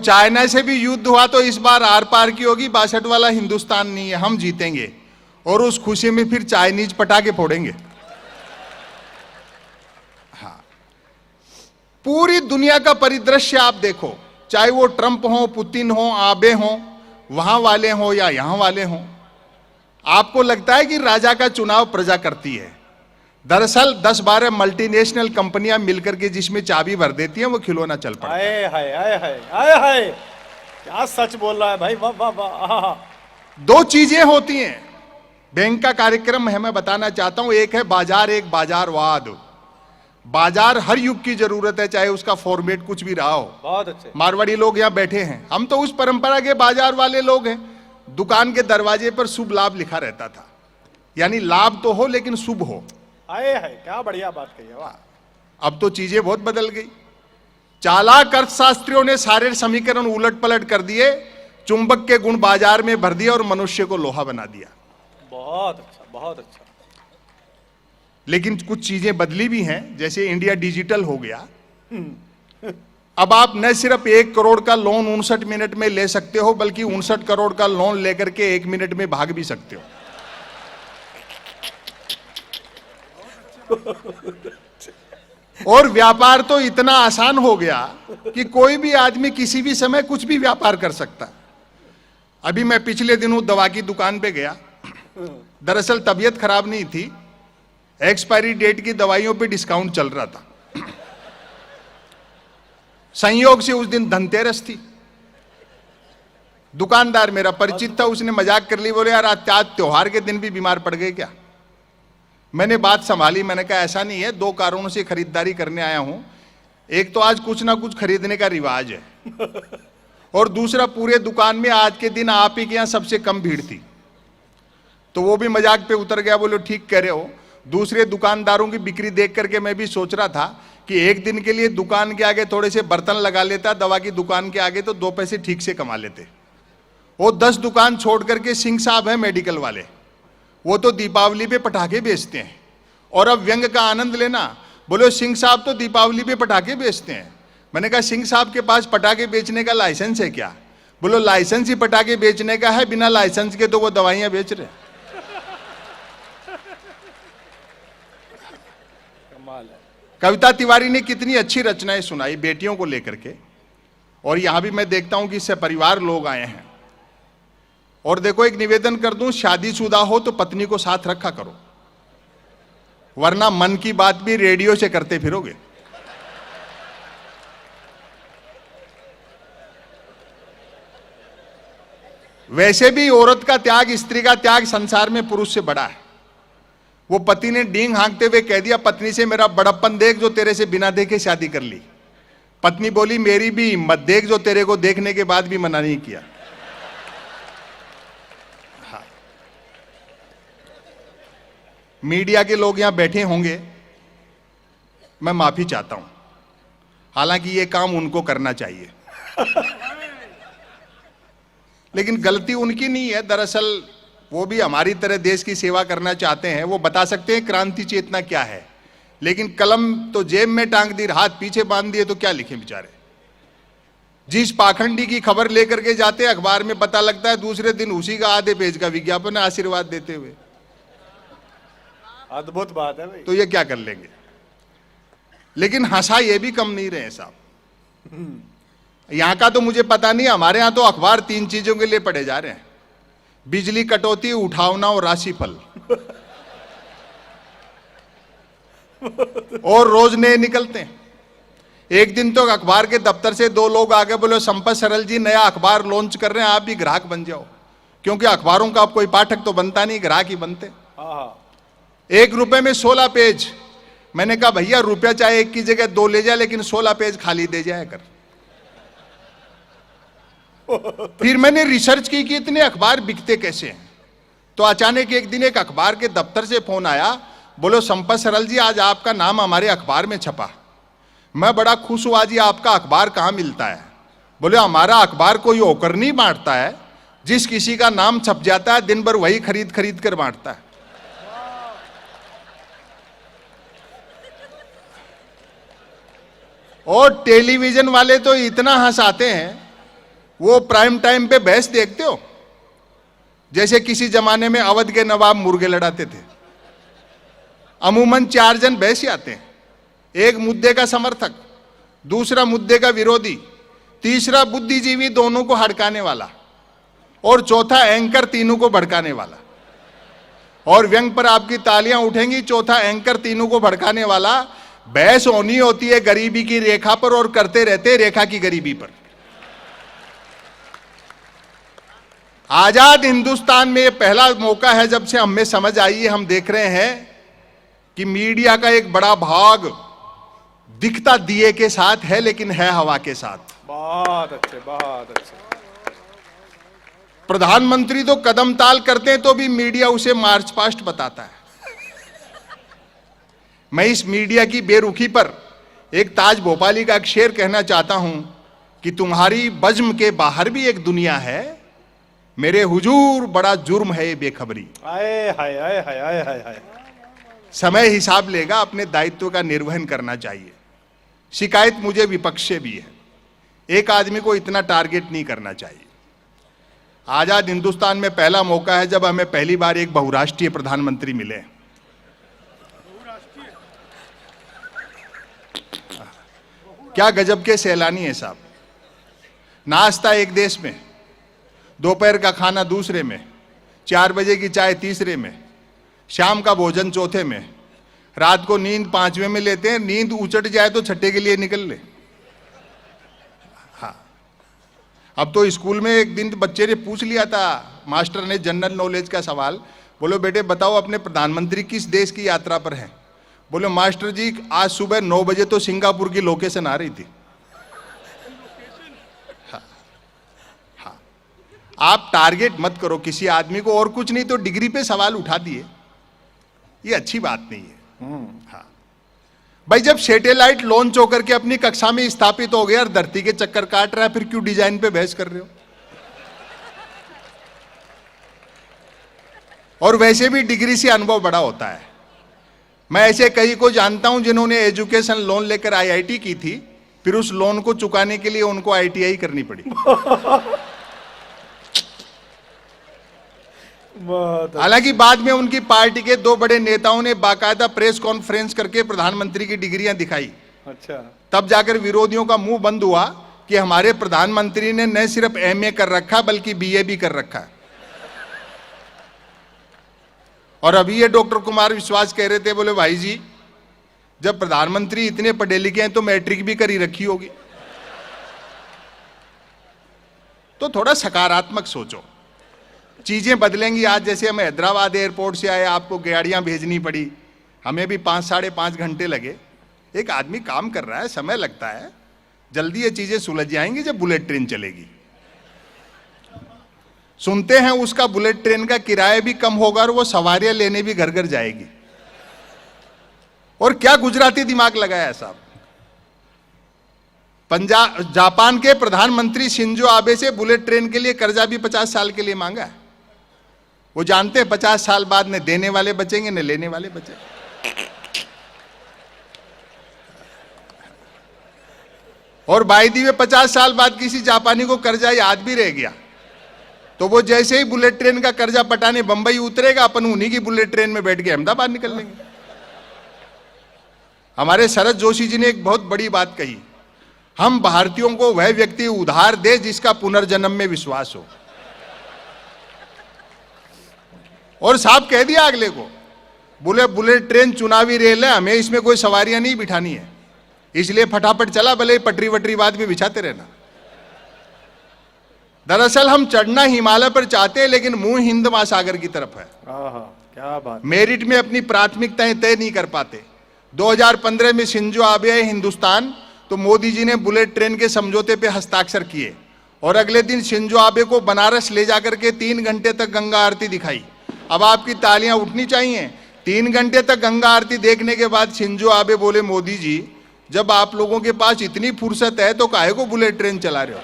China से भी युद्ध हुआ तो इस बार आर पार की होगी, 62 वाला हिंदुस्तान नहीं है, हम जीतेंगे और उस खुशी में फिर चाइनीज पटाखे फोड़ेंगे। हाँ, पूरी दुनिया का परिदृश्य आप देखो, चाहे वो ट्रंप हो, पुतिन हो, आबे हो, वहां वाले हो या यहां वाले हो, आपको लगता है कि राजा का चुनाव प्रजा करती है। दरअसल 10-12 मल्टीनेशनल कंपनियां मिलकर के जिसमें चाबी भर देती हैं वो खिलौना चल पड़ता है। हाय हाय हाय हाय हाय, क्या सच बोल रहा है भाई, वाह वाह वाह। दो चीजें होती हैं बैंक का कार्यक्रम है, मैं बताना चाहता हूं। एक है बाजार, एक बाजारवाद। बाजार हर युग की जरूरत है, चाहे उसका फॉर्मेट कुछ भी रहा हो। बहुत अच्छे मारवाड़ी लोग यहां बैठे हैं, हम तो उस परंपरा के बाजार वाले लोग हैं। दुकान के दरवाजे पर शुभ लाभ लिखा रहता था, यानी लाभ तो हो लेकिन शुभ हो। आए है, क्या बढ़िया बात कही है, वाह। अब तो चीजें बहुत बदल गई। चालाक अर्थशास्त्रियों ने सारे समीकरण उलट पलट कर दिए, चुंबक के गुण बाजार में भर दिया और मनुष्य को लोहा बना दिया। बहुत अच्छा, बहुत अच्छा। लेकिन कुछ चीजें बदली भी हैं, जैसे इंडिया डिजिटल हो गया। अब आप न सिर्फ 1 करोड़ का लोन 59 मिनट में ले सकते हो, बल्कि 59 करोड़ का लोन लेकर के 1 मिनट में भाग भी सकते हो। और व्यापार तो इतना आसान हो गया कि कोई भी आदमी किसी भी समय कुछ भी व्यापार कर सकता है। अभी मैं पिछले दिनों दवा की दुकान पे गया, दरअसल तबीयत खराब नहीं थी, एक्सपायरी डेट की दवाइयों पे डिस्काउंट चल रहा था। संयोग से उस दिन धनतेरस थी। दुकानदार मेरा परिचित था, उसने मजाक कर ली, बोले यार आज त्योहार के दिन भी बीमार पड़ गए क्या? मैंने बात संभाली, मैंने कहा ऐसा नहीं है, 2 कारणों से खरीदारी करने आया हूं। एक तो आज कुछ ना कुछ खरीदने का रिवाज है, और दूसरा पूरे दुकान में आज के दिन आप ही के यहां सबसे कम भीड़ थी। तो वो भी मजाक पे उतर गया, बोलो ठीक कह रहे हो। दूसरे दुकानदारों की बिक्री देख करके मैं भी सोच रहा था कि एक दिन के लिए दुकान के आगे थोड़े से बर्तन लगा लेता, दवा की दुकान के आगे, तो 2 पैसे ठीक से कमा लेते। वो 10 दुकान छोड़ करके सिंह साहब है मेडिकल वाले, वो तो दीपावली पे पटाखे बेचते हैं। और अब व्यंग का आनंद लेना, बोलो सिंह साहब तो दीपावली पे पटाखे बेचते हैं। मैंने कहा सिंह साहब के पास पटाखे बेचने का लाइसेंस है क्या? बोलो लाइसेंस ही पटाखे बेचने का है, बिना लाइसेंस के तो वो दवाइयां बेच रहे। कमाल है। कविता तिवारी ने कितनी अच्छी रचनाएं सुनाई बेटियों को लेकर के, और यहां भी मैं देखता हूं कि इससे परिवार लोग आए हैं। और देखो, एक निवेदन कर दूं, शादीशुदा हो तो पत्नी को साथ रखा करो, वरना मन की बात भी रेडियो से करते फिरोगे। वैसे भी औरत का त्याग, स्त्री का त्याग संसार में पुरुष से बड़ा है। वो पति ने डींग हाँकते हुए कह दिया पत्नी से, मेरा बड़प्पन देख जो तेरे से बिना देखे शादी कर ली। पत्नी बोली मेरी भी हिम्मत देख जो तेरे को देखने के बाद भी मना नहीं किया। हाँ। मीडिया के लोग यहां बैठे होंगे, मैं माफी चाहता हूं, हालांकि ये काम उनको करना चाहिए। लेकिन गलती उनकी नहीं है, दरअसल वो भी हमारी तरह देश की सेवा करना चाहते हैं। वो बता सकते हैं क्रांति चेतना क्या है, लेकिन कलम तो जेब में टांग दी, हाथ पीछे बांध दिए, तो क्या लिखे बेचारे। जिस पाखंडी की खबर लेकर के जाते अखबार में पता लगता है दूसरे दिन उसी का आधे पेज का विज्ञापन है आशीर्वाद देते हुए। अद्भुत बात है भाई। तो ये क्या कर लेंगे। लेकिन हंसा ये भी कम नहीं रहे साहब। यहां का तो मुझे पता नहीं, हमारे यहां तो अखबार 3 चीजों के लिए पढ़े जा रहे हैं, बिजली कटौती, उठावना और राशिफल। और रोज नए निकलते हैं। एक दिन तो अखबार के दफ्तर से 2 लोग आगे बोले संपत सरल जी नया अखबार लॉन्च कर रहे हैं, आप भी ग्राहक बन जाओ। क्योंकि अखबारों का अब कोई पाठक तो बनता नहीं, ग्राहक ही बनते। 1 रुपए में 16 पेज। मैंने कहा भैया रुपया चाहे 1 की जगह 2 ले जाए, लेकिन 16 पेज खाली दे जाए कर। फिर मैंने रिसर्च की कि इतने अखबार बिकते कैसे हैं। तो अचानक एक दिन एक अखबार के दफ्तर से फोन आया, बोलो संपत सरल जी आज आपका नाम हमारे अखबार में छपा। मैं बड़ा खुश हुआ, जी आपका अखबार कहाँ मिलता है? बोले हमारा अखबार कोई होकर नहीं बांटता है, जिस किसी का नाम छप जाता है दिन भर वही खरीद खरीद कर बांटता है। और टेलीविजन वाले तो इतना हंसाते हैं, वो प्राइम टाइम पे बहस देखते हो? जैसे किसी जमाने में अवध के नवाब मुर्गे लड़ाते थे। अमूमन 4 जन बहस आते हैं, एक मुद्दे का समर्थक, दूसरा मुद्दे का विरोधी, तीसरा बुद्धिजीवी दोनों को हड़काने वाला, और चौथा एंकर तीनों को भड़काने वाला। और व्यंग पर आपकी तालियां उठेंगी, चौथा एंकर तीनों को भड़काने वाला। बहस होनी होती है गरीबी की रेखा पर और करते रहते रेखा की गरीबी पर। आजाद हिंदुस्तान में यह पहला मौका है जब से हमें समझ आई है, हम देख रहे हैं कि मीडिया का एक बड़ा भाग दिखता दिए के साथ है लेकिन है हवा के साथ। बहुत अच्छे, बहुत अच्छे। प्रधानमंत्री तो कदम ताल करते हैं तो भी मीडिया उसे मार्च पास्ट बताता है। मैं इस मीडिया की बेरुखी पर एक ताज भोपाली का एक शेर कहना चाहता हूं कि तुम्हारी बज्म के बाहर भी एक दुनिया है, मेरे हुजूर बड़ा जुर्म है ये बेखबरी। आए हाय हाय हाय हाय हाय हाय। समय हिसाब लेगा, अपने दायित्व का निर्वहन करना चाहिए। शिकायत मुझे विपक्ष से भी है, एक आदमी को इतना टारगेट नहीं करना चाहिए। आजाद हिंदुस्तान में पहला मौका है जब हमें पहली बार एक बहुराष्ट्रीय प्रधानमंत्री मिले। क्या गजब के सैलानी है साहब। नाश्ता एक देश में, दोपहर का खाना दूसरे में, 4 बजे की चाय तीसरे में, शाम का भोजन चौथे में, रात को नींद 5वें में लेते हैं। नींद उचट जाए तो छठे के लिए निकल ले। हाँ, अब तो स्कूल में एक दिन बच्चे ने पूछ लिया था, मास्टर ने जनरल नॉलेज का सवाल, बोलो बेटे बताओ अपने प्रधानमंत्री किस देश की यात्रा पर हैं? बोले मास्टर जी आज सुबह 9 बजे तो सिंगापुर की लोकेशन आ रही थी। हाँ, हाँ। आप टारगेट मत करो किसी आदमी को, और कुछ नहीं तो डिग्री पे सवाल उठा दिए, ये अच्छी बात नहीं है। हाँ भाई, जब सैटेलाइट लॉन्च होकर के अपनी कक्षा में स्थापित हो गया और धरती के चक्कर काट रहा है, फिर क्यों डिजाइन पे बहस कर रहे हो? और वैसे भी डिग्री से अनुभव बड़ा होता है। मैं ऐसे कई को जानता हूं जिन्होंने एजुकेशन लोन लेकर आईआईटी की थी, फिर उस लोन को चुकाने के लिए उनको आईटीआई करनी पड़ी। हालांकि बाद में उनकी पार्टी के 2 बड़े नेताओं ने बाकायदा प्रेस कॉन्फ्रेंस करके प्रधानमंत्री की डिग्रियां दिखाई। अच्छा, तब तब जाकर विरोधियों का मुंह बंद हुआ कि हमारे प्रधानमंत्री ने न सिर्फ एमए कर रखा बल्कि बीए भी कर रखा है। और अभी ये डॉक्टर कुमार विश्वास कह रहे थे, बोले भाई जी जब प्रधानमंत्री इतने पढ़े लिखे हैं तो मैट्रिक भी करी रखी होगी। तो थोड़ा सकारात्मक सोचो, चीजें बदलेंगी। आज जैसे हम हैदराबाद एयरपोर्ट से आए, आपको गाड़ियां भेजनी पड़ी, हमें भी 5 साढ़े 5 घंटे लगे। एक आदमी काम कर रहा है, समय लगता है, जल्दी ये चीजें सुलझ जाएंगी जब बुलेट ट्रेन चलेगी। सुनते हैं उसका बुलेट ट्रेन का किराया भी कम होगा और वो सवारियां लेने भी घर घर जाएगी। और क्या गुजराती दिमाग लगाया है साहब। जापान के प्रधानमंत्री शिंजो आबे से बुलेट ट्रेन के लिए कर्जा भी 50 साल के लिए मांगा है। वो जानते हैं 50 साल बाद न देने वाले बचेंगे न लेने वाले बचेंगे। और बाई दी में 50 साल बाद किसी जापानी को कर्जा याद भी रह गया तो वो जैसे ही बुलेट ट्रेन का कर्जा पटाने बंबई उतरेगा, अपन उन्हीं की बुलेट ट्रेन में बैठ के अहमदाबाद निकल लेंगे। हमारे शरद जोशी जी ने एक बहुत बड़ी बात कही, हम भारतीयों को वह व्यक्ति उधार दे जिसका पुनर्जन्म में विश्वास हो। और साहब कह दिया अगले को, बोले बुलेट ट्रेन चुनावी रेल है, हमें इसमें कोई सवारियां नहीं बिठानी है, इसलिए फटाफट चला, भले पटरी वटरी बाद में बिछाते रहना। दरअसल हम चढ़ना हिमालय पर चाहते हैं लेकिन मुंह हिंद महासागर की तरफ है। क्या बात। मेरिट में अपनी प्राथमिकताएं तय नहीं कर पाते। 2015 में शिंजो आबे आए हिंदुस्तान तो मोदी जी ने बुलेट ट्रेन के समझौते पे हस्ताक्षर किए और अगले दिन शिंजो आबे को बनारस ले जाकर के 3 घंटे तक गंगा आरती दिखाई। अब आपकी तालियां उठनी चाहिए। 3 घंटे तक गंगा आरती देखने के बाद शिंजो आबे बोले, मोदी जी जब आप लोगों के पास इतनी फुर्सत है तो काहे को बुलेट ट्रेन चला रहे हो?